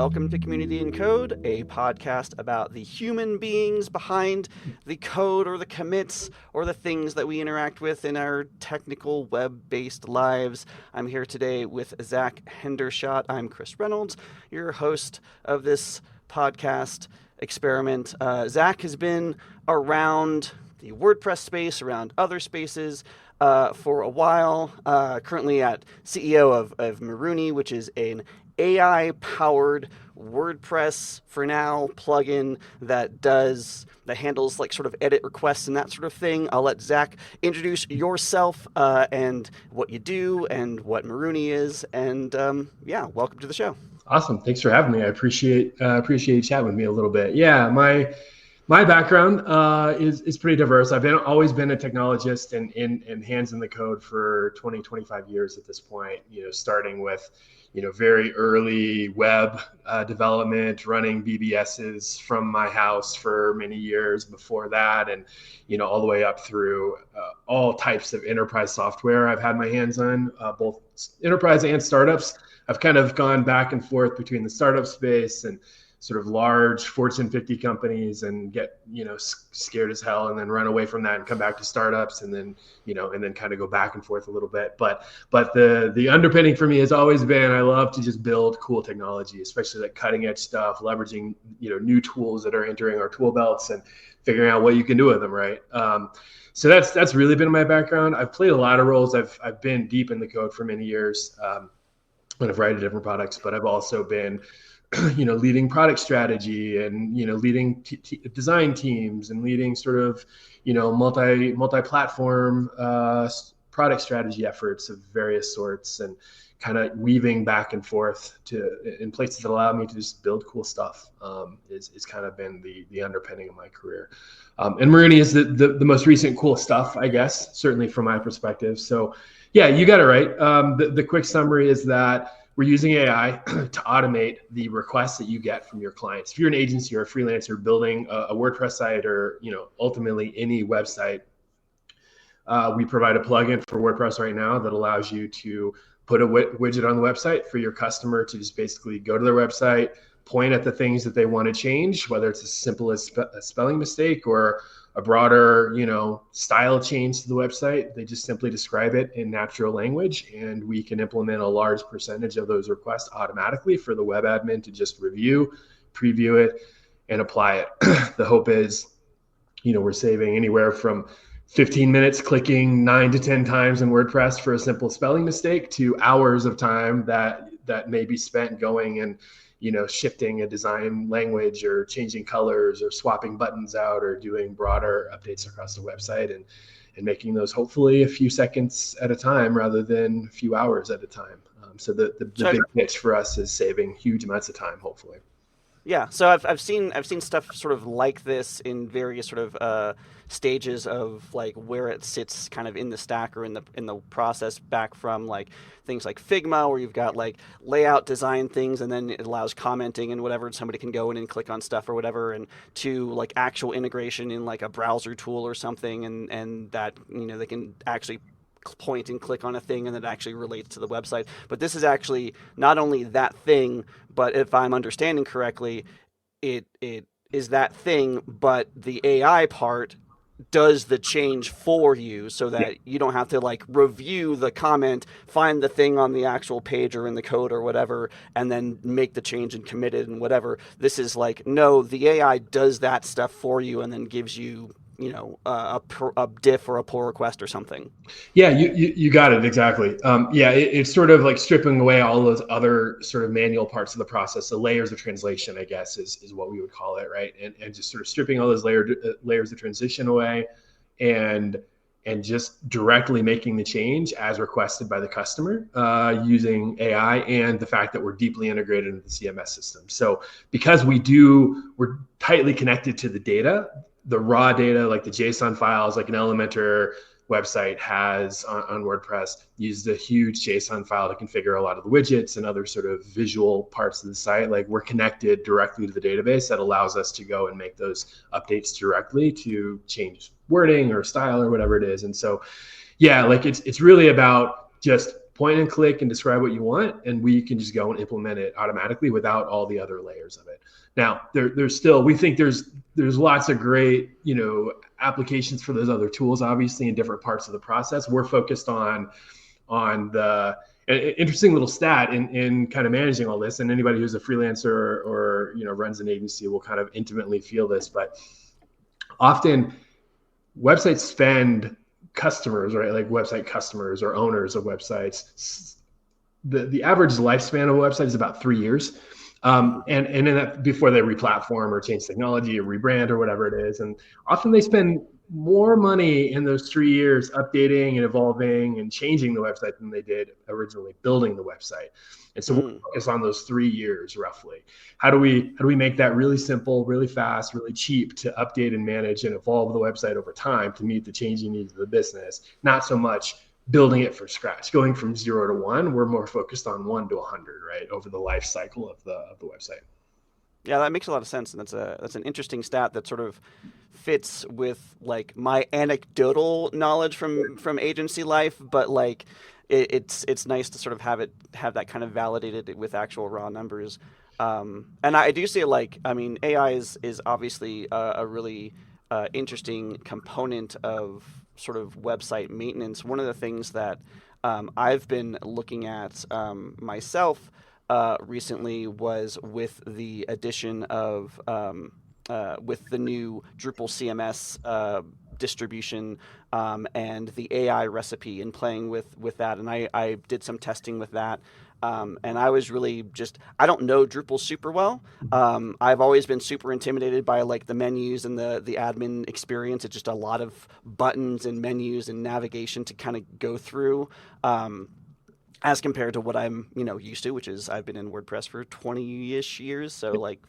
Welcome to Community and Code, a podcast about the human beings behind the code or the commits or the things that we interact with in our technical web-based lives. I'm here today with Zach Hendershot. I'm Chris Reynolds, your host of this podcast experiment. Zach has been around the WordPress space, around other spaces, for a while. Currently at CEO of Marooney, which is an AI-powered WordPress for now plugin that handles like sort of edit requests and that sort of thing. I'll let Zach introduce yourself and what you do and what Marooney is, and welcome to the show. Awesome, thanks for having me. I appreciate you chatting with me a little bit. Yeah, my background is pretty diverse. I've always been a technologist and hands in the code for 25 years at this point, starting with, very early web development, running BBSs from my house for many years before that. And, all the way up through all types of enterprise software I've had my hands on, both enterprise and startups. I've kind of gone back and forth between the startup space and sort of large Fortune 50 companies and get, scared as hell and then run away from that and come back to startups and then, and then kind of go back and forth a little bit. But the underpinning for me has always been, I love to just build cool technology, especially like cutting edge stuff, leveraging, new tools that are entering our tool belts and figuring out what you can do with them. Right. So that's really been my background. I've played a lot of roles. I've been deep in the code for many years, and I've written different products, but I've also been leading product strategy and, leading design teams and leading sort of, multi-platform product strategy efforts of various sorts and kind of weaving back and forth in places that allow me to just build cool stuff is kind of been the underpinning of my career. And Marooney is the most recent cool stuff, I guess, certainly from my perspective. So yeah, you got it right. The quick summary is that we're using AI to automate the requests that you get from your clients. If you're an agency or a freelancer building a WordPress site or, ultimately any website, we provide a plugin for WordPress right now that allows you to put a widget on the website for your customer to just basically go to their website, point at the things that they want to change, whether it's as simple as a spelling mistake or a broader, style change to the website. They just simply describe it in natural language, and we can implement a large percentage of those requests automatically for the web admin to just review, preview it, and apply it. The hope is, we're saving anywhere from 15 minutes clicking 9 to 10 times in WordPress for a simple spelling mistake to hours of time that may be spent going and shifting a design language or changing colors or swapping buttons out or doing broader updates across the website and making those hopefully a few seconds at a time rather than a few hours at a time. So the big pitch for us is saving huge amounts of time, hopefully. Yeah, so I've seen stuff sort of like this in various sort of stages of like where it sits kind of in the stack or in the process, back from like things like Figma, where you've got like layout design things and then it allows commenting and whatever, and somebody can go in and click on stuff or whatever, and to like actual integration in like a browser tool or something, and that they can actually point and click on a thing and it actually relates to the website. But this is actually not only that thing, but if I'm understanding correctly, it is that thing, but the AI part does the change for you so that you don't have to like review the comment, find the thing on the actual page or in the code or whatever, and then make the change and commit it and whatever. This is like, no, the AI does that stuff for you and then gives you a diff or a pull request or something. Yeah, you got it exactly. It's sort of like stripping away all those other sort of manual parts of the process. The layers of translation, I guess, is what we would call it, right? And just sort of stripping all those layers of transition away, and just directly making the change as requested by the customer using AI and the fact that we're deeply integrated into the CMS system. So because we're tightly connected to the data. The raw data, like the JSON files, like an Elementor website has on WordPress, uses a huge JSON file to configure a lot of the widgets and other sort of visual parts of the site. Like we're connected directly to the database that allows us to go and make those updates directly to change wording or style or whatever it is. And so, yeah, like it's really about just point and click and describe what you want, and we can just go and implement it automatically without all the other layers of it. Now, there's still, we think there's lots of great, applications for those other tools, obviously in different parts of the process. We're focused on the an interesting little stat in kind of managing all this, and anybody who's a freelancer or runs an agency will kind of intimately feel this, but often websites spend customers, right? Like website customers or owners of websites. The average lifespan of a website is about 3 years. And in that, before they replatform or change technology or rebrand or whatever it is. And often they spend more money in those 3 years updating and evolving and changing the website than they did originally building the website. And so we'll focus on those 3 years roughly. How do we make that really simple, really fast, really cheap to update and manage and evolve the website over time to meet the changing needs of the business? Not so much building it from scratch, going from 0 to 1. We're more focused on 1 to 100, right, over the life cycle of the website. Yeah, that makes a lot of sense, and that's an interesting stat that sort of fits with like my anecdotal knowledge from agency life, but like it's nice to sort of have that kind of validated with actual raw numbers. And I do see like, I mean, AI is obviously a really interesting component of sort of website maintenance. One of the things that I've been looking at myself recently was with the addition of with the new Drupal CMS distribution and the AI recipe and playing with that. And I did some testing with that. And I was really I don't know Drupal super well. I've always been super intimidated by like the menus and the admin experience. It's just a lot of buttons and menus and navigation to kind of go through. As compared to what I'm, used to, which is I've been in WordPress for 20-ish years. So like,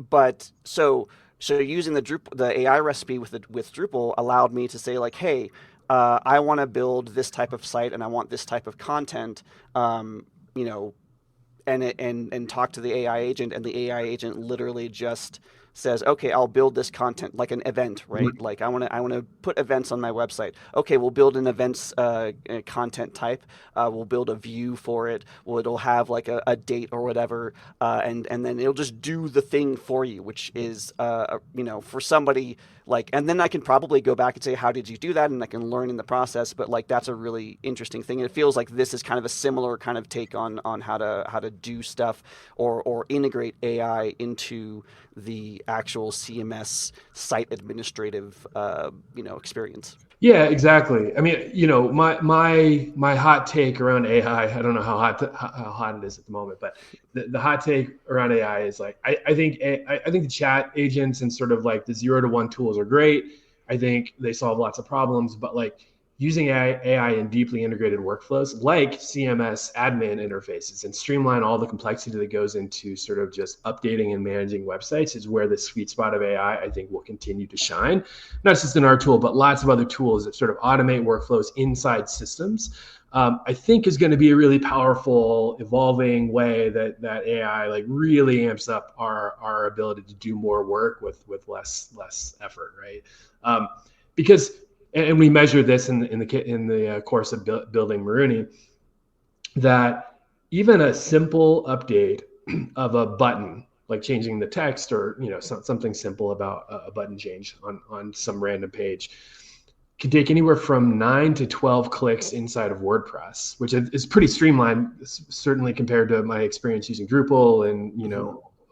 but so using the AI recipe with Drupal allowed me to say like, hey, I want to build this type of site and I want this type of content, and talk to the AI agent, and the AI agent literally just says, okay, I'll build this content like an event, right? Mm-hmm. Like I want to put events on my website. Okay, we'll build an events content type. We'll build a view for it. Well, it'll have like a date or whatever, and then it'll just do the thing for you, which is for somebody like, and then I can probably go back and say, how did you do that? And I can learn in the process. But like that's a really interesting thing. And it feels like this is kind of a similar kind of take on how to do stuff or integrate AI into the actual CMS site administrative experience. Yeah, exactly. I mean, my hot take around AI, I don't know how hot it is at the moment, but the hot take around AI is like, I think the chat agents and sort of like the 0 to 1 tools are great. I think they solve lots of problems, but like using AI in deeply integrated workflows like CMS admin interfaces and streamline all the complexity that goes into sort of just updating and managing websites is where the sweet spot of AI, I think, will continue to shine. Not just in our tool, but lots of other tools that sort of automate workflows inside systems. I think is going to be a really powerful, evolving way that AI like really amps up our ability to do more work with less effort, right? Because and we measure this in the course of building Maruni, that even a simple update of a button, like changing the text or something simple about a button change on some random page, can take anywhere from 9 to 12 clicks inside of WordPress, which is pretty streamlined, certainly compared to my experience using Drupal and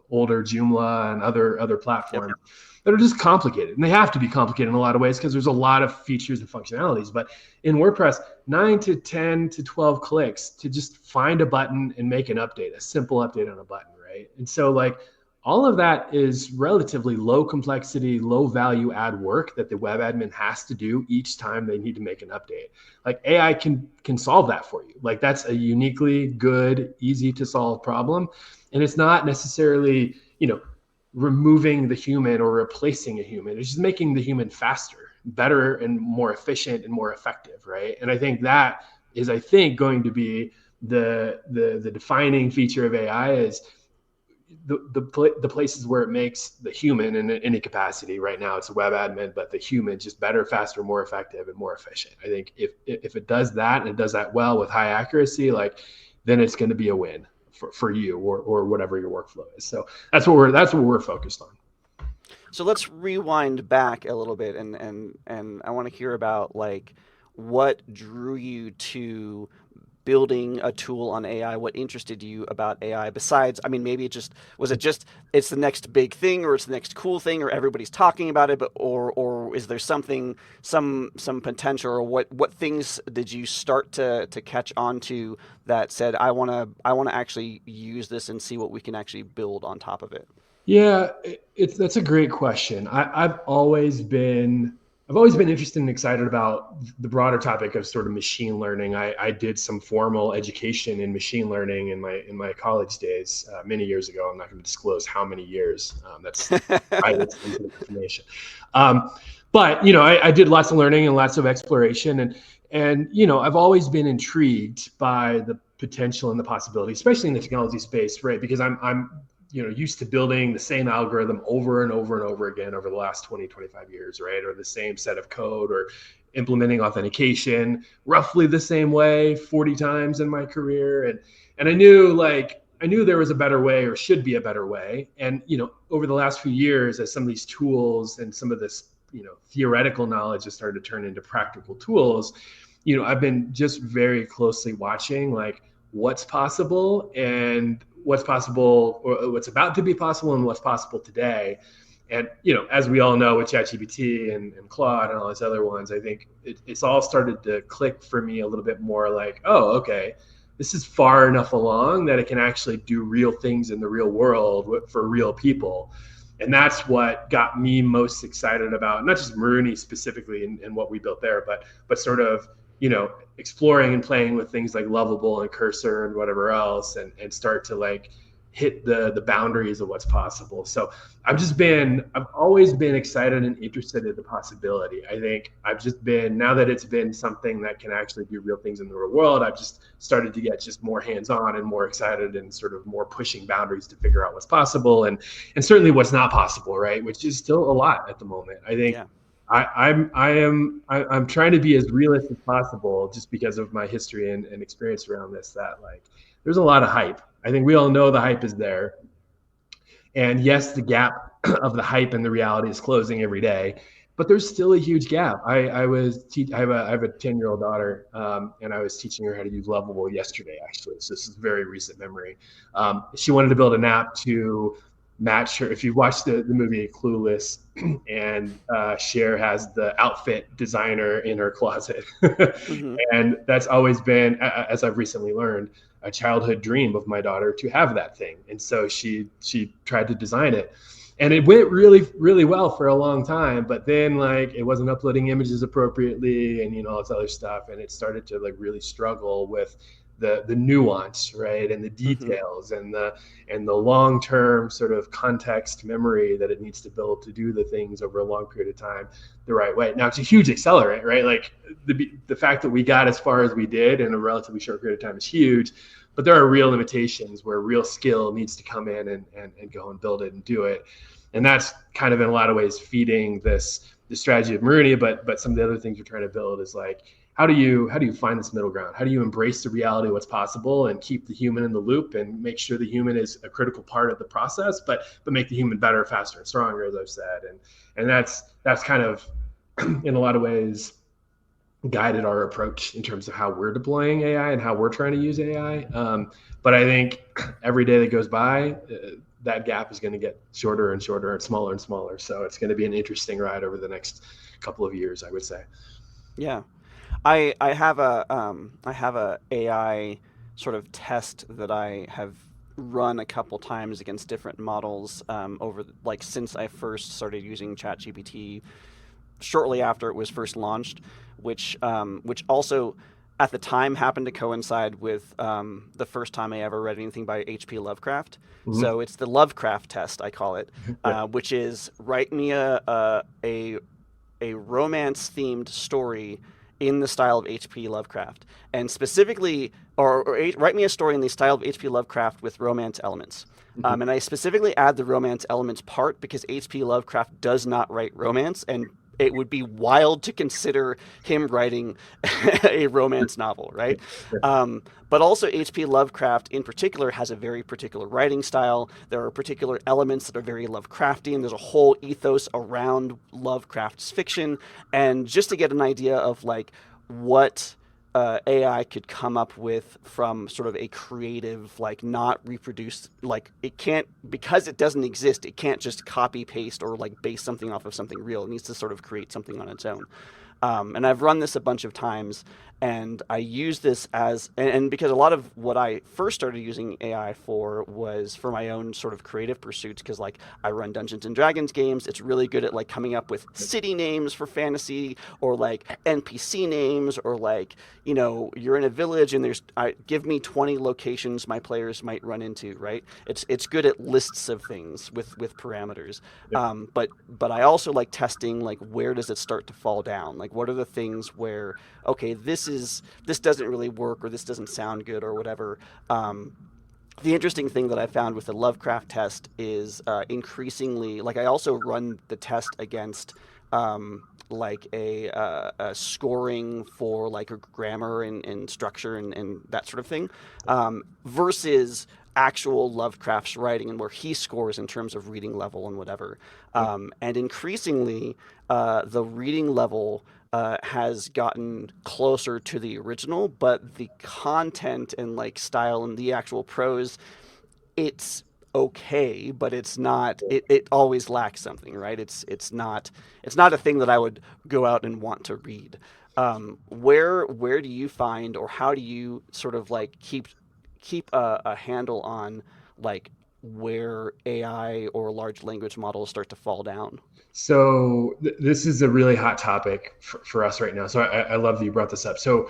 older Joomla and other platforms. Yep. That are just complicated, and they have to be complicated in a lot of ways because there's a lot of features and functionalities. But in WordPress, 9 to 10 to 12 clicks to just find a button and make an update, a simple update on a button, right? And so like all of that is relatively low complexity, low value add work that the web admin has to do each time they need to make an update. Like AI can solve that for you. Like that's a uniquely good, easy to solve problem. And it's not necessarily, removing the human or replacing a human. It's just making the human faster, better, and more efficient and more effective, right? And I think that is, going to be the defining feature of AI is the places where it makes the human in any capacity. Right now it's a web admin, but the human just better, faster, more effective, and more efficient. I think if it does that, and it does that well with high accuracy, like, then it's going to be a win for you, or whatever your workflow is. So that's what we're focused on. So let's rewind back a little bit, and I want to hear about like what drew you to building a tool on AI. What interested you about AI besides, I mean, maybe it just it's the next big thing, or it's the next cool thing, or everybody's talking about it, but or is there something, some potential, or what things did you start to catch on to that said, I want to actually use this and see what we can actually build on top of it? Yeah, that's a great question. I've always been interested and excited about the broader topic of sort of machine learning. I did some formal education in machine learning in my college days, many years ago. I'm not going to disclose how many years. That's private sensitive information. Um, but I did lots of learning and lots of exploration, and I've always been intrigued by the potential and the possibility, especially in the technology space, right? Because I'm used to building the same algorithm over and over and over again over the last 20, 25 years, right? Or the same set of code, or implementing authentication roughly the same way 40 times in my career. And I knew there was a better way, or should be a better way. And, over the last few years, as some of these tools and some of this, theoretical knowledge has started to turn into practical tools, I've been just very closely watching like what's possible, and what's possible, or what's about to be possible, and what's possible today. And, as we all know with ChatGPT and Claude and all these other ones, I think it's all started to click for me a little bit more like, oh, okay, this is far enough along that it can actually do real things in the real world for real people. And that's what got me most excited about, not just Marooney specifically and what we built there, but sort of, exploring and playing with things like Lovable and Cursor and whatever else, and start to like hit the boundaries of what's possible. So I've always been excited and interested in the possibility. I think now that it's been something that can actually do real things in the real world, I've just started to get just more hands-on and more excited, and sort of more pushing boundaries to figure out what's possible, and certainly what's not possible, right? Which is still a lot at the moment. I think. Yeah. I'm trying to be as realist as possible, just because of my history and experience around this, that like there's a lot of hype. I think we all know the hype is there. And yes, the gap of the hype and the reality is closing every day, but there's still a huge gap. I have a 10-year-old daughter, and I was teaching her how to use Lovable yesterday, actually. So this is very recent memory. She wanted to build an app to match her. If you watch the movie Clueless, and Cher has the outfit designer in her closet. Mm-hmm. And that's always been, as I've recently learned, a childhood dream of my daughter to have that thing. And so she tried to design it, and it went really, really well for a long time, but then like it wasn't uploading images appropriately, and all this other stuff, and it started to like really struggle with the nuance, right, and the details, mm-hmm. and the long-term sort of context memory that it needs to build to do the things over a long period of time the right way. Now it's a huge accelerant, right? Like the fact that we got as far as we did in a relatively short period of time is huge, but there are real limitations where real skill needs to come in and go and build it and do it. And that's kind of in a lot of ways feeding the strategy of Marooney, but some of the other things we're trying to build is like, how do you find this middle ground? How do you embrace the reality of what's possible and keep the human in the loop, and make sure the human is a critical part of the process, but make the human better, faster, and stronger, as I've said. And that's kind of in a lot of ways guided our approach in terms of how we're deploying AI and how we're trying to use AI. But I think every day that goes by, that gap is going to get shorter and shorter and smaller. So it's going to be an interesting ride over the next couple of years, I would say. Yeah. I have a AI sort of test that I have run a couple times against different models over like since I first started using ChatGPT, shortly after it was first launched, which also at the time happened to coincide with the first time I ever read anything by H.P. Lovecraft. Mm-hmm. So it's the Lovecraft test, I call it, which is write me a romance themed story in the style of H.P. Lovecraft, and specifically, or write me a story in the style of H.P. Lovecraft with romance elements. Mhm. And I specifically add the romance elements part because H.P. Lovecraft does not write romance, and it would be wild to consider him writing a romance novel, right? But also, H.P. Lovecraft in particular has a very particular writing style. There are particular elements that are very Lovecraftian. There's a whole ethos around Lovecraft's fiction. And just to get an idea of like what AI could come up with from sort of a creative, like not reproduced, like it can't, because it doesn't exist, it can't just copy paste or like base something off of something real. It needs to sort of create something on its own. And I've run this a bunch of times, and I use this and because a lot of what I first started using AI for was for my own sort of creative pursuits, because like I run Dungeons and Dragons games. It's really good at like coming up with city names for fantasy, or like NPC names, or like, you're in a village and give me 20 locations my players might run into, right? It's good at lists of things with parameters. Yep. But I also like testing, like, where does it start to fall down? Like, what are the things where, okay, this doesn't really work, or this doesn't sound good, or whatever. The interesting thing that I found with the Lovecraft test is increasingly, like, I also run the test against like a scoring for like a grammar and structure and that sort of thing, versus actual Lovecraft's writing and where he scores in terms of reading level and whatever. And increasingly, the reading level has gotten closer to the original, but the content and like style and the actual prose, it's okay, but it's not. It always lacks something, right? It's not a thing that I would go out and want to read. Where do you find, or how do you sort of like keep a handle on like where AI or large language models start to fall down? So this is a really hot topic for us right now. So I love that you brought this up. So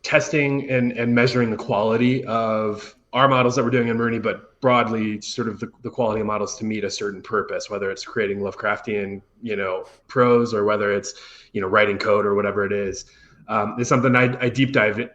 testing and measuring the quality of our models that we're doing in Murney, but broadly sort of the quality of models to meet a certain purpose, whether it's creating Lovecraftian, prose, or whether it's, writing code or whatever it is something I deep dived,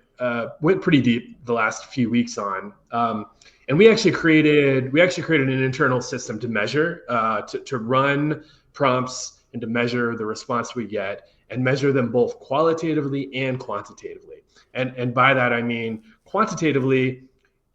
went pretty deep the last few weeks on. And we actually created an internal system to measure, to run prompts and to measure the response we get, and measure them both qualitatively and quantitatively. And by that, I mean quantitatively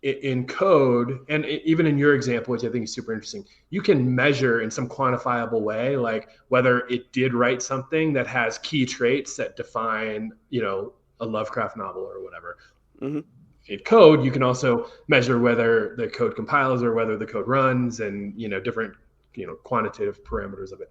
in code, and even in your example, which I think is super interesting, you can measure in some quantifiable way, like whether it did write something that has key traits that define, a Lovecraft novel or whatever. Mm-hmm. In code, you can also measure whether the code compiles or whether the code runs, and, different, quantitative parameters of it.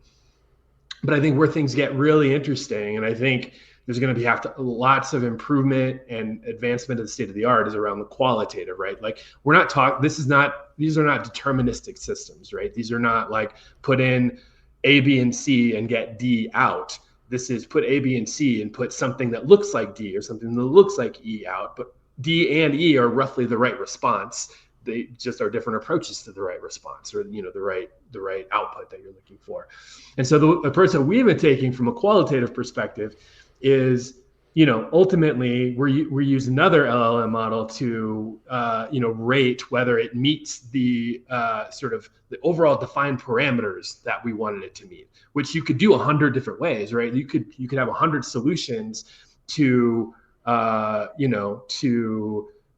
But I think where things get really interesting, and I think there's going to be lots of improvement and advancement of the state of the art, is around the qualitative, right? Like, these are not deterministic systems, right? These are not like put in A, B, and C and get D out. This is put A, B, and C and put something that looks like D or something that looks like E out. But D and E are roughly the right response. They just are different approaches to the right response, or the right output that you're looking for. And so the approach that we've been taking from a qualitative perspective is, ultimately we use another LLM model to rate whether it meets the sort of the overall defined parameters that we wanted it to meet, which you could do 100 different ways, right? You could have 100 solutions to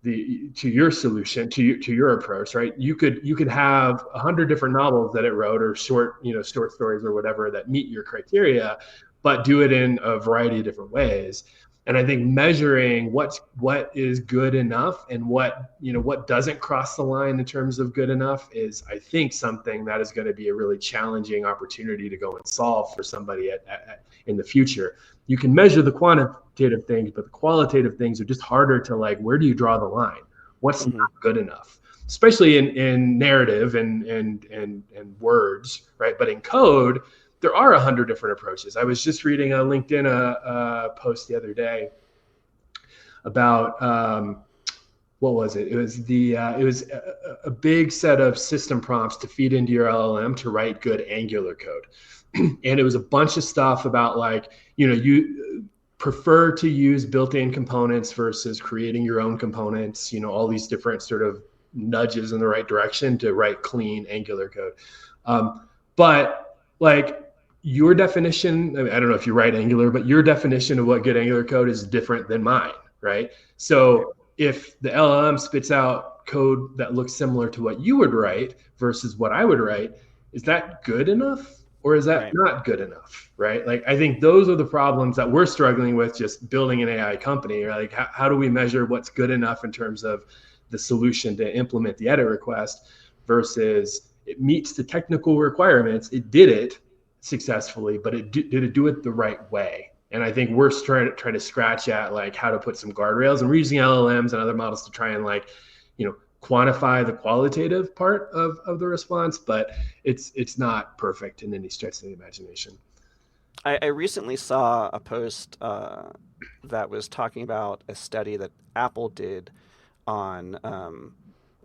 to your solution, to your approach, right? You could have 100 different novels that it wrote, or short stories or whatever, that meet your criteria, but do it in a variety of different ways. And I think measuring what is good enough and what doesn't cross the line in terms of good enough is, I think, something that is going to be a really challenging opportunity to go and solve for somebody in the future. You can measure the quantitative things, but the qualitative things are just harder to, like, where do you draw the line? What's not good enough? Especially in narrative and words, right? But in code, there are 100 different approaches. I was just reading a LinkedIn post the other day about what was it? It was a big set of system prompts to feed into your LLM to write good Angular code, and it was a bunch of stuff about, like, prefer to use built-in components versus creating your own components, all these different sort of nudges in the right direction to write clean Angular code. But like your definition, I mean, I don't know if you write Angular, but your definition of what good Angular code is different than mine, right? Right. So if the LLM spits out code that looks similar to what you would write versus what I would write, is that good enough? Or is that Right. not good enough, right? Like, I think those are the problems that we're struggling with just building an AI company. Or like, how do we measure what's good enough in terms of the solution to implement the edit request versus it meets the technical requirements, it did it successfully, but did it do it the right way? And I think we're trying to scratch at like how to put some guardrails, and we're using LLMs and other models to try and like, quantify the qualitative part of the response, but it's not perfect in any stretch of the imagination. I recently saw a post that was talking about a study that Apple did on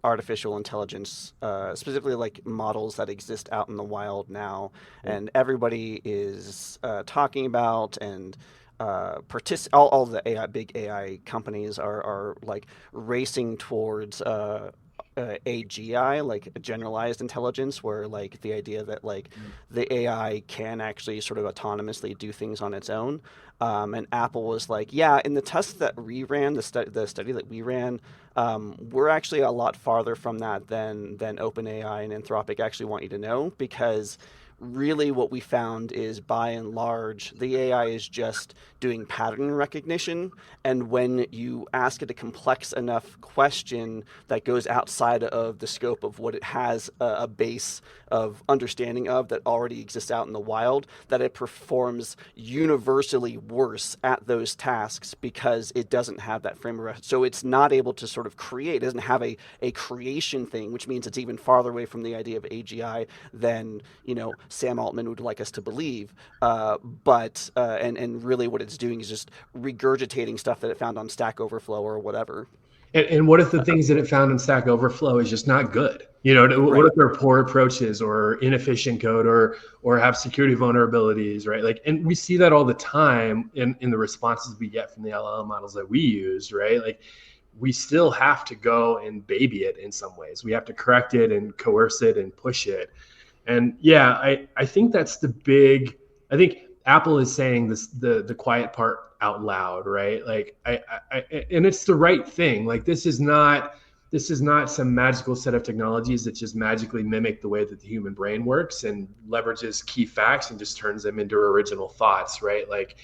artificial intelligence, specifically like models that exist out in the wild now, and everybody is talking about and all the big AI companies are like racing towards AGI, like a generalized intelligence, where like the idea that like the AI can actually sort of autonomously do things on its own. And Apple was like, yeah, in the tests that we ran, the study that we ran, we're actually a lot farther from that than OpenAI and Anthropic actually want you to know, because really what we found is by and large the AI is just doing pattern recognition, and when you ask it a complex enough question that goes outside of the scope of what it has a base of understanding of that already exists out in the wild, that it performs universally worse at those tasks because it doesn't have that frame of reference. So it's not able to sort of create, it doesn't have a creation thing, which means it's even farther away from the idea of AGI than, Sam Altman would like us to believe. And really what it's doing is just regurgitating stuff that it found on Stack Overflow or whatever. And what if the things that it found in Stack Overflow is just not good? What Right. if there are poor approaches or inefficient code or have security vulnerabilities, right? Like, and we see that all the time in the responses we get from the LLM models that we use, right? Like, we still have to go and baby it in some ways. We have to correct it and coerce it and push it. And yeah, I think that's the big. I think Apple is saying this the quiet part out loud, right? Like and it's the right thing. Like, this is not some magical set of technologies that just magically mimic the way that the human brain works and leverages key facts and just turns them into original thoughts, right? Like,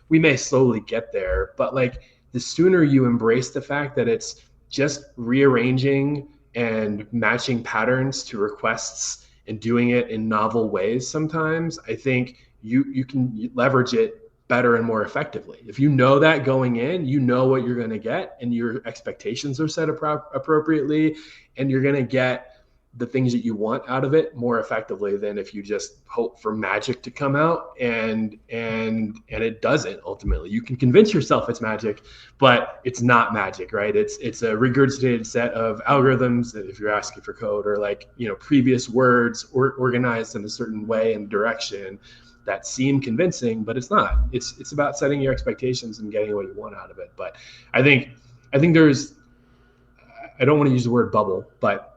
we may slowly get there, but like the sooner you embrace the fact that it's just rearranging and matching patterns to requests and doing it in novel ways sometimes, I think you can leverage it better and more effectively. If you know that going in, you know what you're going to get, and your expectations are set appropriately, and you're going to get the things that you want out of it more effectively than if you just hope for magic to come out and it doesn't. Ultimately, you can convince yourself it's magic, but it's not magic, right? It's a regurgitated set of algorithms that, if you're asking for code, or like, previous words or organized in a certain way and direction that seem convincing, but it's not. It's about setting your expectations and getting what you want out of it. But I think there's, I don't want to use the word bubble, but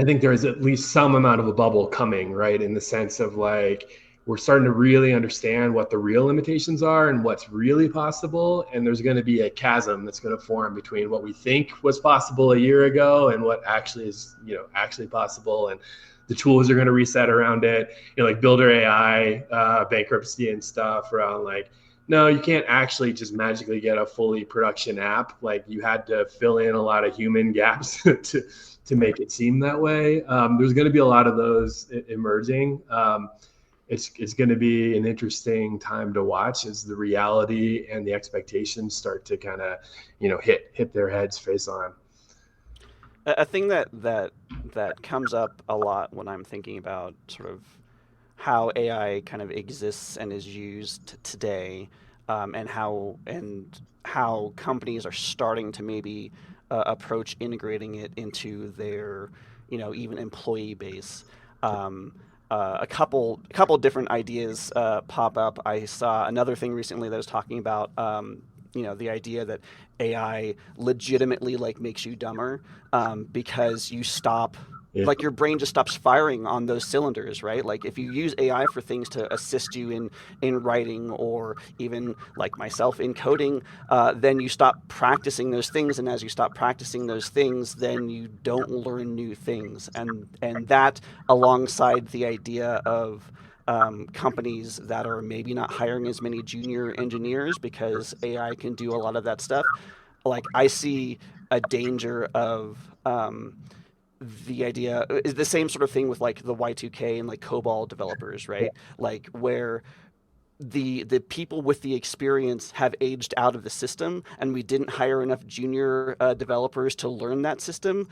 I think there is at least some amount of a bubble coming, right? In the sense of like, we're starting to really understand what the real limitations are and what's really possible. And there's going to be a chasm that's going to form between what we think was possible a year ago and what actually is, actually possible. And the tools are going to reset around it, like Builder AI, bankruptcy and stuff around like, no, you can't actually just magically get a fully production app. Like, you had to fill in a lot of human gaps to Right. make it seem that way. There's going to be a lot of those emerging. It's going to be an interesting time to watch as the reality and the expectations start to kind of, hit their heads face on. A thing that comes up a lot when I'm thinking about sort of how AI kind of exists and is used today, and how companies are starting to maybe approach integrating it into their, even employee base. Um, a couple different ideas pop up. I saw another thing recently that was talking about the idea that AI legitimately like makes you dumber because you stop Yeah. like your brain just stops firing on those cylinders, right? Like if you use AI for things to assist you in writing or even like myself in coding, then you stop practicing those things, and as you stop practicing those things, then you don't learn new things, and that alongside the idea of companies that are maybe not hiring as many junior engineers because AI can do a lot of that stuff. Like I see a danger of the idea is the same sort of thing with like the Y2K and like COBOL developers, right? Like where the people with the experience have aged out of the system, and we didn't hire enough junior developers to learn that system.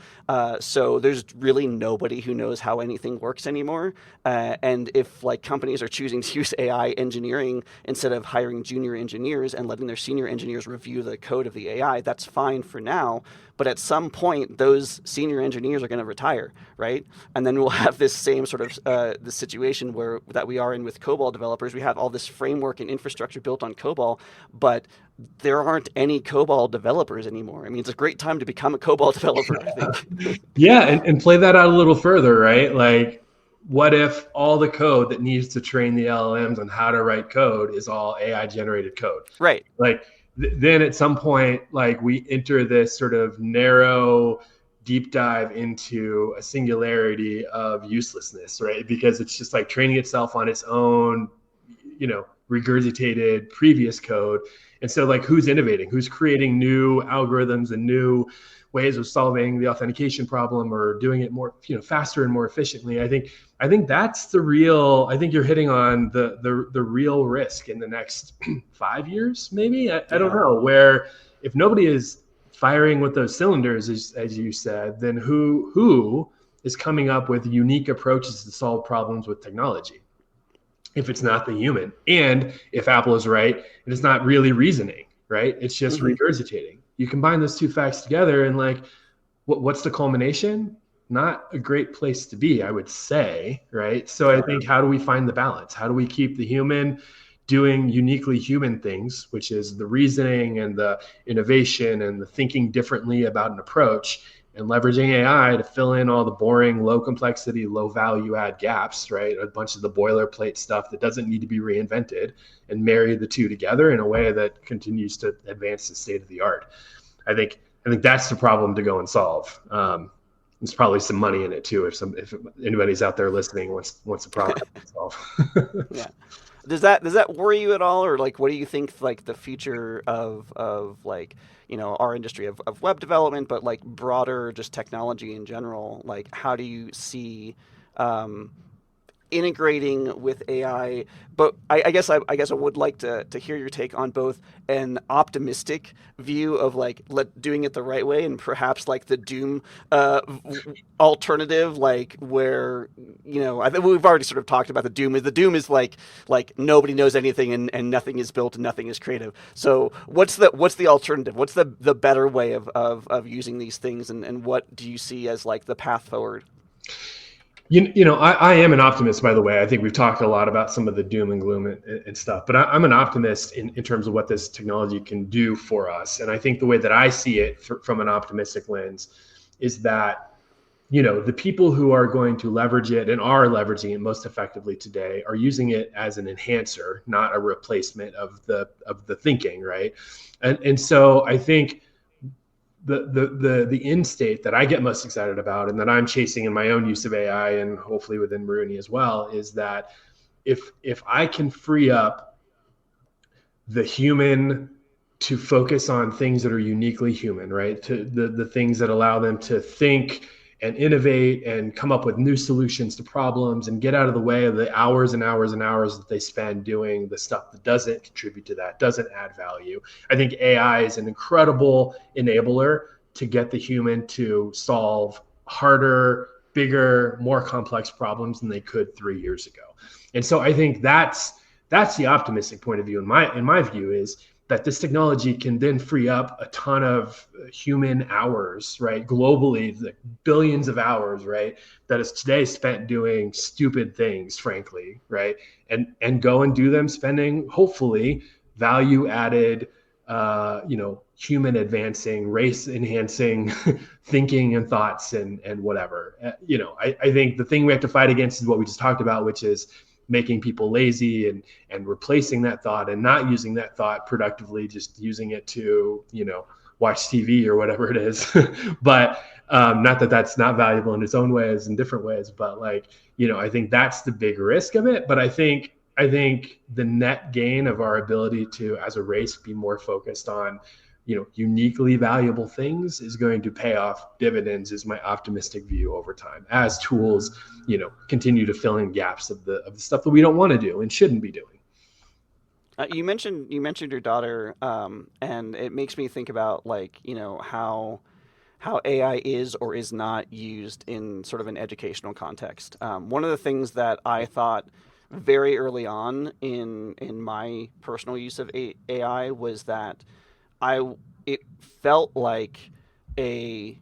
So there's really nobody who knows how anything works anymore. And if like companies are choosing to use AI engineering instead of hiring junior engineers and letting their senior engineers review the code of the AI, that's fine for now. But at some point, those senior engineers are going to retire, right? And then we'll have this same sort of this situation where that we are in with COBOL developers. We have all this framework and infrastructure built on COBOL, but there aren't any COBOL developers anymore. I mean, it's a great time to become a COBOL developer, I think. Yeah, and play that out a little further, right? Like, what if all the code that needs to train the LLMs on how to write code is all AI generated code? Right. Like, then at some point, like we enter this sort of narrow deep dive into a singularity of uselessness, right? Because it's just like training itself on its own, regurgitated previous code. And so like who's innovating, who's creating new algorithms and new ways of solving the authentication problem or doing it more, faster and more efficiently. I think that's the real, I think you're hitting on the real risk in the next 5 years, maybe. I don't know, where if nobody is firing with those cylinders, as you said, then who is coming up with unique approaches to solve problems with technology? If it's not the human, and if Apple is right, and it's not really reasoning, right? It's just regurgitating. You combine those two facts together, and like, what's the culmination? Not a great place to be, I would say, right? So I think, how do we find the balance? How do we keep the human doing uniquely human things, which is the reasoning and the innovation and the thinking differently about an approach, and leveraging AI to fill in all the boring, low complexity, low value add gaps, right? A bunch of the boilerplate stuff that doesn't need to be reinvented, and marry the two together in a way that continues to advance the state of the art. I think that's the problem to go and solve. There's probably some money in it too. If anybody's out there listening wants a problem to solve. Yeah. Does that worry you at all, or like what do you think like the future of like our industry of web development, but like broader just technology in general? Like how do you see integrating with AI? But I guess I would like to hear your take on both an optimistic view of like doing it the right way, and perhaps like the doom alternative, like where I think we've already sort of talked about the doom is like nobody knows anything, and nothing is built and nothing is creative. So what's the alternative? What's the better way of using these things, and what do you see as like the path forward? I am an optimist, by the way. I think we've talked a lot about some of the doom and gloom and stuff, but I'm an optimist in terms of what this technology can do for us. And I think the way that I see it from an optimistic lens is that, the people who are going to leverage it and are leveraging it most effectively today are using it as an enhancer, not a replacement of the thinking, right? And so I think the end state that I get most excited about, and that I'm chasing in my own use of AI, and hopefully within Maruni as well, is that if I can free up the human to focus on things that are uniquely human, right? To the things that allow them to think and innovate and come up with new solutions to problems, and get out of the way of the hours and hours and hours that they spend doing the stuff that doesn't contribute to that, doesn't add value. I think AI is an incredible enabler to get the human to solve harder, bigger, more complex problems than they could 3 years ago. And so I think that's the optimistic point of view in my view, is that this technology can then free up a ton of human hours, right? Globally, like billions of hours, right? That is today spent doing stupid things, frankly, right? And go and do them, spending hopefully value added, human advancing, race enhancing thinking and thoughts and whatever. I think the thing we have to fight against is what we just talked about, which is making people lazy and replacing that thought and not using that thought productively, just using it to, watch TV or whatever it is. But not that that's not valuable in its own ways, in different ways, but I think that's the big risk of it. But I think the net gain of our ability to, as a race, be more focused on, uniquely valuable things is going to pay off dividends, is my optimistic view over time, as tools, continue to fill in gaps of the stuff that we don't want to do and shouldn't be doing. You mentioned your daughter, and it makes me think about how AI is or is not used in sort of an educational context. One of the things that I thought very early on in my personal use of AI was that I it felt like a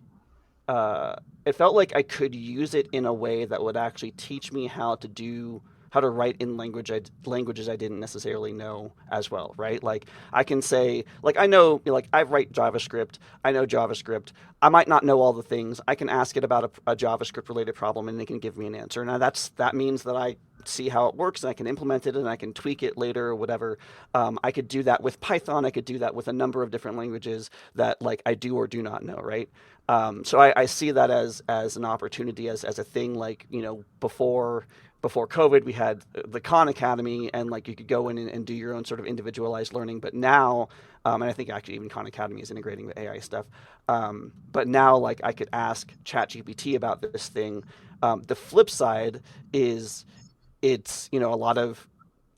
it felt like I could use it in a way that would actually teach me how to write in languages I didn't necessarily know as well, right? Like I can say, like I know, like I write JavaScript, I know JavaScript. I might not know all the things. I can ask it about a JavaScript related problem, and it can give me an answer. Now that means that I see how it works and I can implement it and I can tweak it later or whatever. I could do that with Python. I could do that with a number of different languages that like I do or do not know, right? So I see that as an opportunity, as a thing, like before COVID, we had the Khan Academy, and like you could go in and do your own sort of individualized learning. But now, and I think actually even Khan Academy is integrating the AI stuff. But now, like I could ask ChatGPT about this thing. The flip side is it's a lot of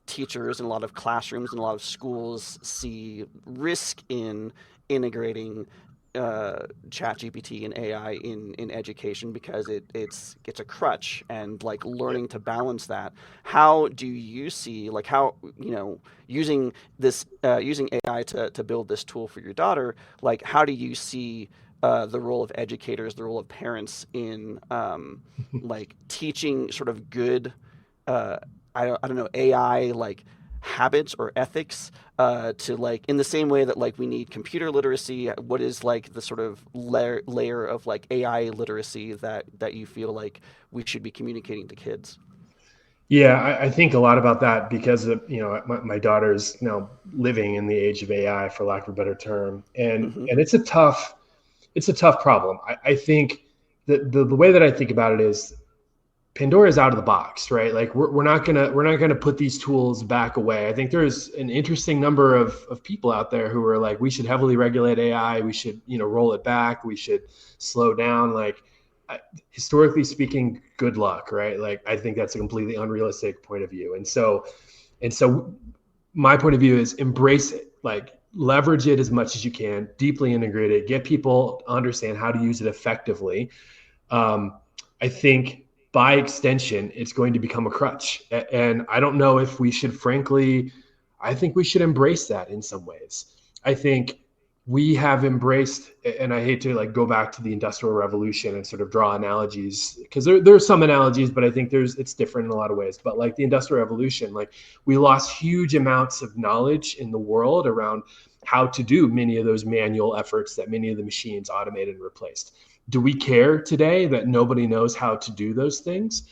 teachers and a lot of classrooms and a lot of schools see risk in integrating ChatGPT and AI in education because it's a crutch, and like learning to balance that. How do you see, like, how using using AI to build this tool for your daughter, like how do you see the role of educators, the role of parents in like teaching sort of good I don't know, AI like habits or ethics to like in the same way that like we need computer literacy? What is like the sort of layer of like AI literacy that you feel like we should be communicating to kids? Yeah, I think a lot about that because of, my daughter's living in the age of AI, for lack of a better term, and Hmm. and it's a tough problem. I think that the way that I think about it is Pandora's out of the box, right? Like we're not gonna put these tools back away. I think there's an interesting number of people out there who are like, we should heavily regulate AI. We should roll it back. We should slow down. Like historically speaking, good luck, right? Like I think that's a completely unrealistic point of view. And so my point of view is embrace it, like leverage it as much as you can, deeply integrate it, get people to understand how to use it effectively. I think by extension, it's going to become a crutch. And I don't know if we should, frankly, I think we should embrace that in some ways. I think we have embraced, and I hate to like go back to the Industrial Revolution and sort of draw analogies because there are some analogies, but I think it's different in a lot of ways. But like the Industrial Revolution, like we lost huge amounts of knowledge in the world around how to do many of those manual efforts that many of the machines automated and replaced. Do we care today that nobody knows how to do those things?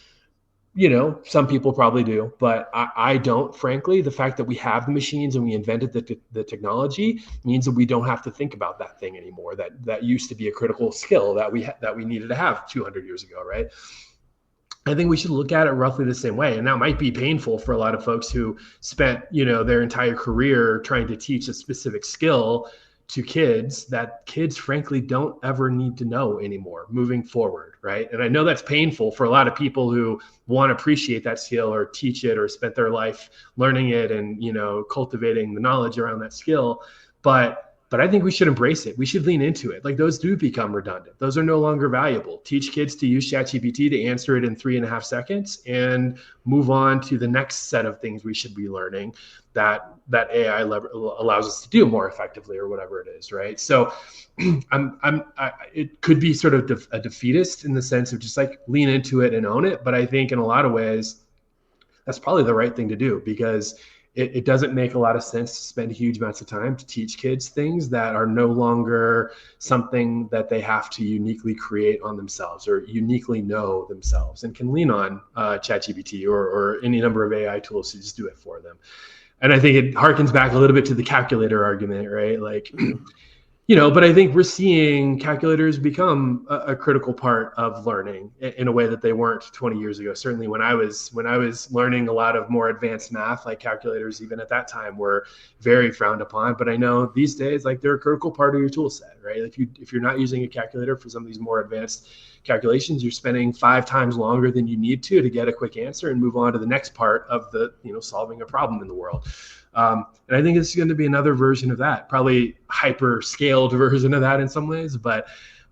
Some people probably do, but I don't, frankly. The fact that we have the machines and we invented the technology means that we don't have to think about that thing anymore. That used to be a critical skill that we needed to have 200 years ago, right? I think we should look at it roughly the same way. And that might be painful for a lot of folks who spent, their entire career trying to teach a specific skill to kids that kids frankly don't ever need to know anymore moving forward, right? And I know that's painful for a lot of people who want to appreciate that skill or teach it or spent their life learning it and cultivating the knowledge around that skill. But but I think we should embrace it. We should lean into it. Like those do become redundant. Those are no longer valuable. Teach kids to use ChatGPT to answer it in 3.5 seconds and move on to the next set of things we should be learning that AI allows us to do more effectively or whatever it is, right? So it could be sort of a defeatist in the sense of just like lean into it and own it. But I think in a lot of ways, that's probably the right thing to do because it doesn't make a lot of sense to spend huge amounts of time to teach kids things that are no longer something that they have to uniquely create on themselves or uniquely know themselves and can lean on ChatGPT or any number of AI tools to just do it for them. And I think it harkens back a little bit to the calculator argument, right? Like, but I think we're seeing calculators become a critical part of learning in a way that they weren't 20 years ago. Certainly when I was learning a lot of more advanced math, like calculators, even at that time were very frowned upon. But I know these days, like they're a critical part of your tool set, right? If you're not using a calculator for some of these more advanced calculations, you're spending 5 times longer than you need to get a quick answer and move on to the next part of the, solving a problem in the world. And I think it's going to be another version of that, probably hyper scaled version of that in some ways, but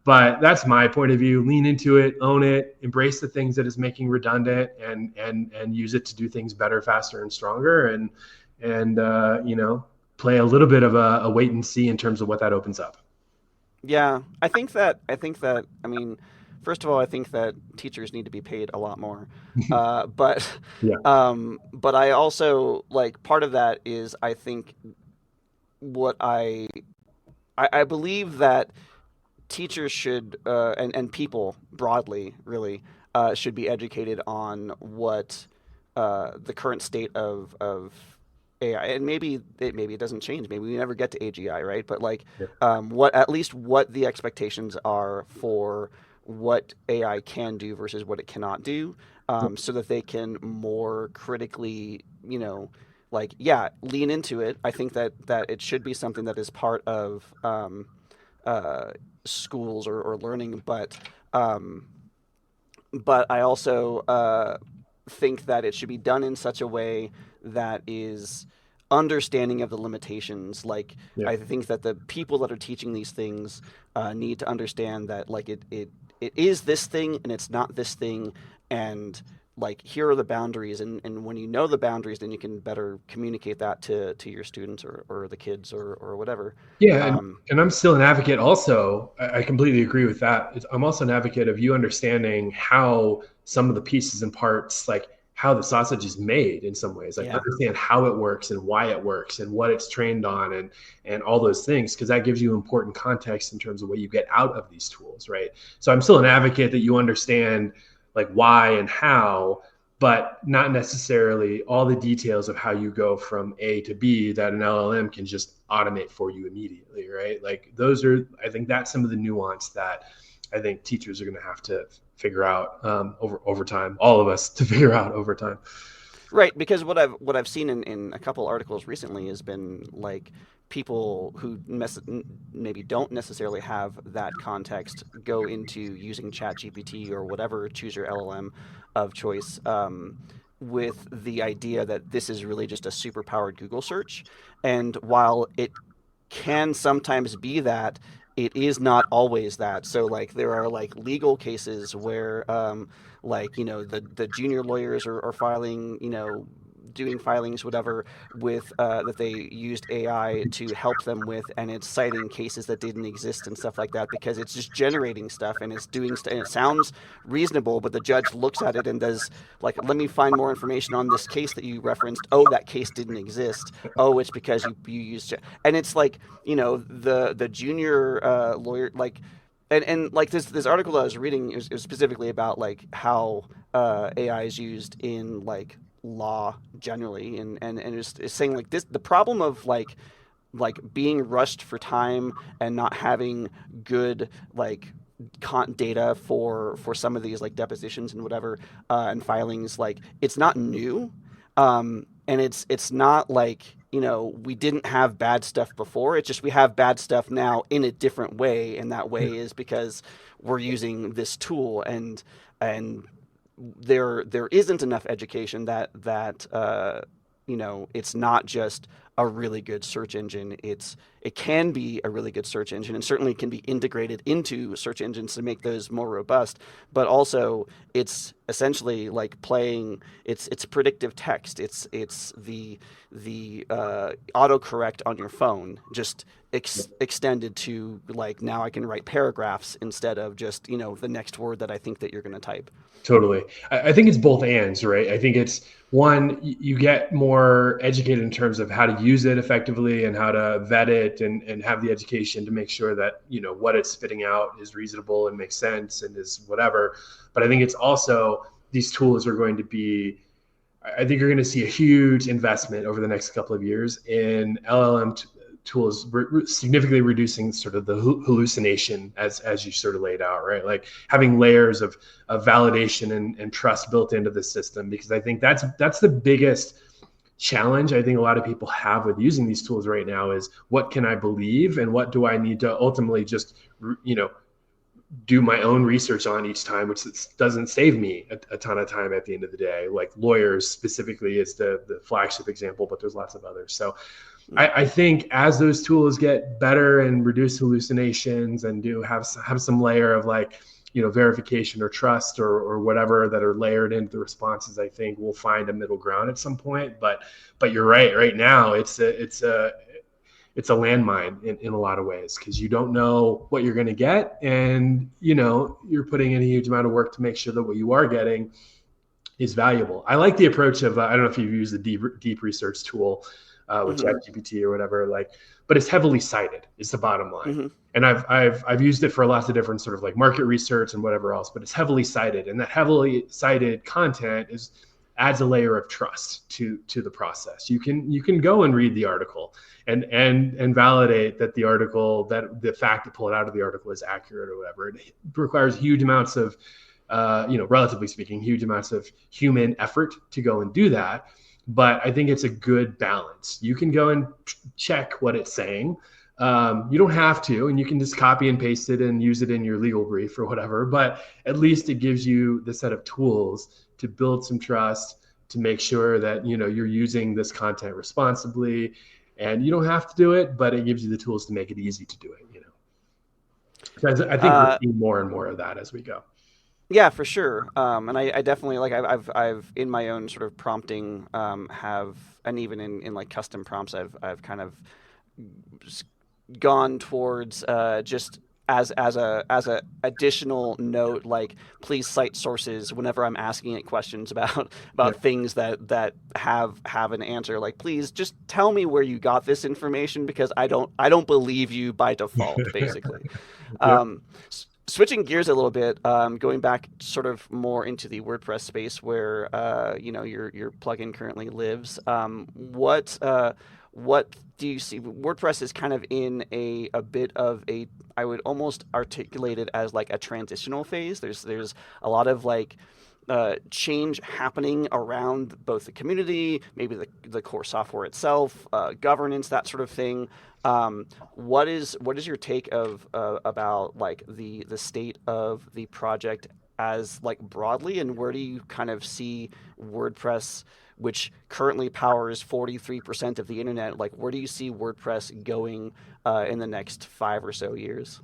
that's my point of view. Lean into it, own it, embrace the things that is making redundant and use it to do things better, faster, and stronger. And play a little bit of a wait and see in terms of what that opens up. Yeah, I mean, first of all, I think that teachers need to be paid a lot more. But Yeah. but I also like part of that is I think what I believe that teachers should and people broadly really should be educated on what the current state of AI, and maybe it doesn't change. Maybe we never get to AGI, right? But like, Yeah. what at least what the expectations are for what AI can do versus what it cannot do, so that they can more critically, like lean into it. I think that it should be something that is part of uh, schools or learning, um, but I also think that it should be done in such a way that is understanding of the limitations. Like, Yeah. I think that the people that are teaching these things need to understand that like it is this thing and it's not this thing, and like here are the boundaries, and when you know the boundaries, then you can better communicate that to your students or the kids or whatever. Yeah, Um, and I'm still an advocate also. I completely agree with that. I'm also an advocate of you understanding how some of the pieces and parts, like how the sausage is made in some ways, like yeah. understand how it works and why it works and what it's trained on and all those things, because that gives you important context in terms of what you get out of these tools, right? So I'm still an advocate that you understand like why and how, but not necessarily all the details of how you go from A to B that an LLM can just automate for you immediately, right? Like I think that's some of the nuance that I think teachers are going to have to figure out over time, all of us to figure out over time. Right, because what I've seen in a couple articles recently has been like people who maybe don't necessarily have that context go into using ChatGPT or whatever, choose your LLM of choice, with the idea that this is really just a super powered Google search, and while it can sometimes be that, it is not always that. So like there are like legal cases where like the junior lawyers are filing, doing filings whatever with that they used AI to help them with, and it's citing cases that didn't exist and stuff like that because it's just generating stuff and it's doing and it sounds reasonable, but the judge looks at it and does like, let me find more information on this case that you referenced. Oh, that case didn't exist. Oh, it's because you used it. And it's like, the junior lawyer, like, and like this article I was reading is specifically about like how AI is used in like law generally, and it's saying like this, the problem of like being rushed for time and not having good like data for some of these like depositions and whatever, and filings, like it's not new, and it's not like, we didn't have bad stuff before. It's just we have bad stuff now in a different way, and that way is because we're using this tool, and there isn't enough education that it's not just, a really good search engine. It can be a really good search engine, and certainly can be integrated into search engines to make those more robust. But also, it's essentially like playing. It's predictive text. It's the autocorrect on your phone, just extended to like now I can write paragraphs instead of just the next word that I think that you're going to type. Totally. I think it's both ands, right? I think it's one, you get more educated in terms of how to use it effectively and how to vet it and have the education to make sure that, what it's spitting out is reasonable and makes sense and is whatever. But I think it's also, these tools are going to be, I think you're going to see a huge investment over the next couple of years in LLM tools significantly reducing sort of the hallucination as you sort of laid out, right? Like having layers of validation and trust built into the system, because I think that's the biggest challenge I think a lot of people have with using these tools right now is, what can I believe and what do I need to ultimately just do my own research on each time, which doesn't save me a ton of time at the end of the day. Like lawyers specifically is the flagship example, but there's lots of others. So I think as those tools get better and reduce hallucinations and do have some layer of like, verification or trust or whatever that are layered into the responses, I think we'll find a middle ground at some point. But you're right. Right now, it's a landmine in a lot of ways, because you don't know what you're going to get, and you're putting in a huge amount of work to make sure that what you are getting is valuable. I like the approach of I don't know if you've used the deep research tool with ChatGPT or whatever, but it's heavily cited is the bottom line. And I've used it for lots of different sort of like market research and whatever else, but it's heavily cited, and that heavily cited content adds a layer of trust to the process. You can go and read the article and validate that the article, that the fact to pull it out of the article is accurate or whatever. It requires huge amounts of relatively speaking, huge amounts of human effort to go and do that. But I think it's a good balance. You can go and check what it's saying. You don't have to, and you can just copy and paste it and use it in your legal brief or whatever. But at least it gives you the set of tools to build some trust, to make sure that you're using this content responsibly. And you don't have to do it, but it gives you the tools to make it easy to do it. So I think we're seeing more and more of that as we go. Yeah, for sure. And I definitely like I've in my own sort of prompting have, and even in like custom prompts I've kind of gone towards just as a additional note, like please cite sources whenever I'm asking it questions about things that have an answer. Like please just tell me where you got this information, because I don't believe you by default, basically. Switching gears a little bit, going back sort of more into the WordPress space where your plugin currently lives. What do you see? WordPress is kind of in a bit of a, I would almost articulate it as like a transitional phase. There's a lot of like change happening around both the community, maybe the core software itself, governance, that sort of thing. What is your take of about like the state of the project as like broadly, and where do you kind of see WordPress, which currently powers 43% of the internet, like where do you see WordPress going in the next 5 or so years?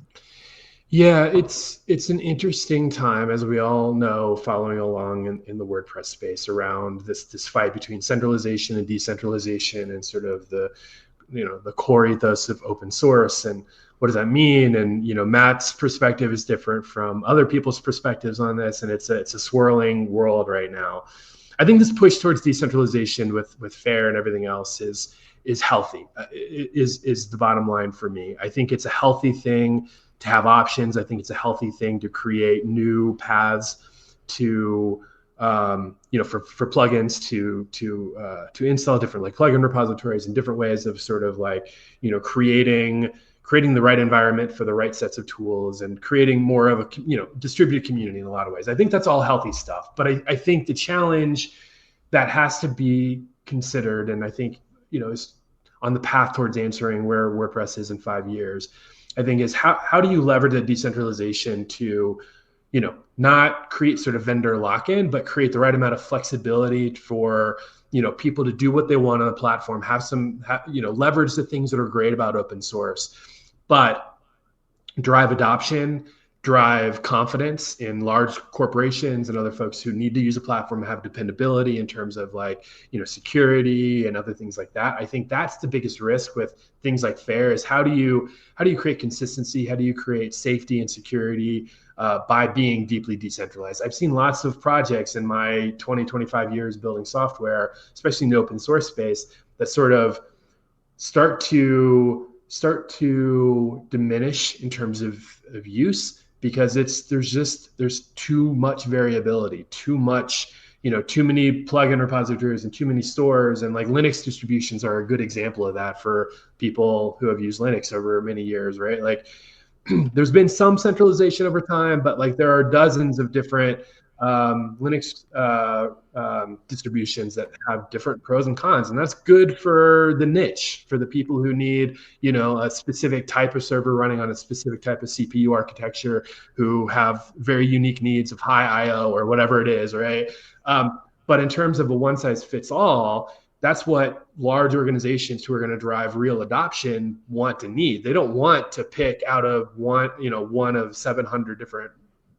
Yeah, it's an interesting time, as we all know, following along in the WordPress space around this fight between centralization and decentralization, and sort of the core ethos of open source, and what does that mean? And Matt's perspective is different from other people's perspectives on this, and it's a swirling world right now. I think this push towards decentralization with FAIR and everything else is healthy. Is the bottom line for me. I think it's a healthy thing to have options. I think it's a healthy thing to create new paths to for plugins to install different like plugin repositories and different ways of sort of like creating the right environment for the right sets of tools, and creating more of a distributed community in a lot of ways. I think that's all healthy stuff. But I think the challenge that has to be considered, and I think is on the path towards answering where WordPress is in 5 years, I think is how do you leverage the decentralization to not create sort of vendor lock-in, but create the right amount of flexibility for people to do what they want on the platform, leverage the things that are great about open source, but drive adoption, drive confidence in large corporations and other folks who need to use a platform, have dependability in terms of security and other things like that. I think that's the biggest risk with things like FAIR is how do you create consistency? How do you create safety and security by being deeply decentralized? I've seen lots of projects in my 25 years building software, especially in the open source space, that sort of start to diminish in terms of use because there's too much variability, too many plugin repositories and too many stores. And Linux distributions are a good example of that for people who have used Linux over many years, right? There's been some centralization over time, but there are dozens of different Linux distributions that have different pros and cons, and that's good for the niche, for the people who need a specific type of server running on a specific type of CPU architecture, who have very unique needs of high I/O or whatever it is, right? But in terms of a one size fits all, that's what large organizations who are going to drive real adoption want and need. They don't want to pick out of one of 700 different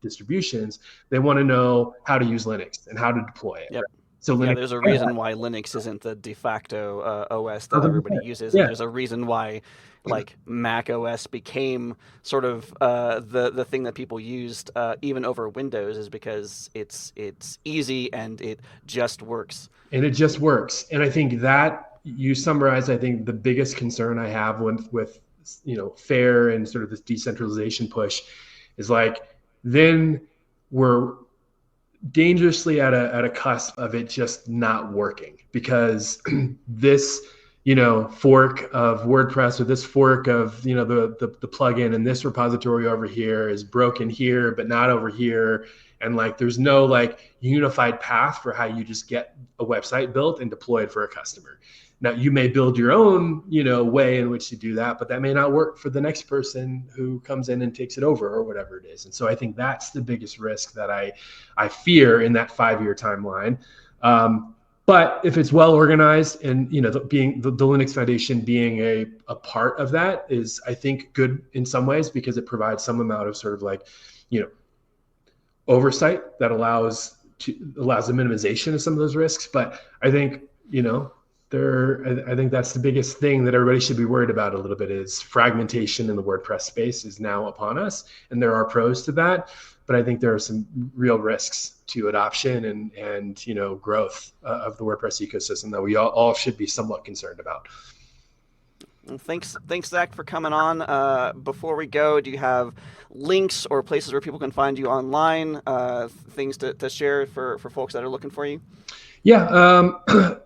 distributions. They want to know how to use Linux and how to deploy it. Yep. Right? So Linux, there's a reason why Linux isn't the de facto OS that everybody uses. Yeah. And there's a reason why Mac OS became sort of the thing that people used even over Windows, is because it's easy and it just works. And it just works. And I think that you summarize, I think, the biggest concern I have with FAIR and sort of this decentralization push is then we're dangerously at a cusp of it just not working, because this fork of WordPress, or this fork of the plugin and this repository over here is broken here but not over here, and there's no unified path for how you just get a website built and deployed for a customer. Now, you may build your own way in which to do that, but that may not work for the next person who comes in and takes it over, or whatever it is. And so I think that's the biggest risk that I fear in that 5-year timeline. But if it's well organized, and the Linux Foundation being a part of that is, I think, good in some ways, because it provides some amount of sort of oversight that allows the minimization of some of those risks. But I think I think that's the biggest thing that everybody should be worried about a little bit, is fragmentation in the WordPress space is now upon us, and there are pros to that, but I think there are some real risks to adoption and growth of the WordPress ecosystem that we all should be somewhat concerned about. Well, thanks, Zach, for coming on. Before we go, do you have links or places where people can find you online, things to share for folks that are looking for you? Yeah,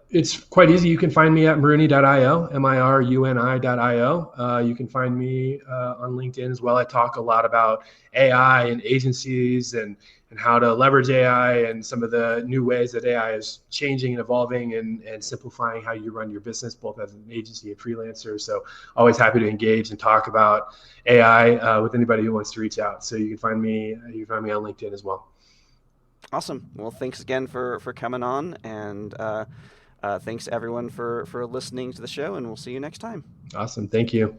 it's quite easy. You can find me at Maruni.io, miruni.io. You can find me on LinkedIn as well. I talk a lot about AI and agencies and how to leverage AI and some of the new ways that AI is changing and evolving and simplifying how you run your business, both as an agency and freelancer. So always happy to engage and talk about AI with anybody who wants to reach out. So you can find me on LinkedIn as well. Awesome. Well, thanks again for coming on, and thanks everyone for listening to the show, and we'll see you next time. Awesome. Thank you.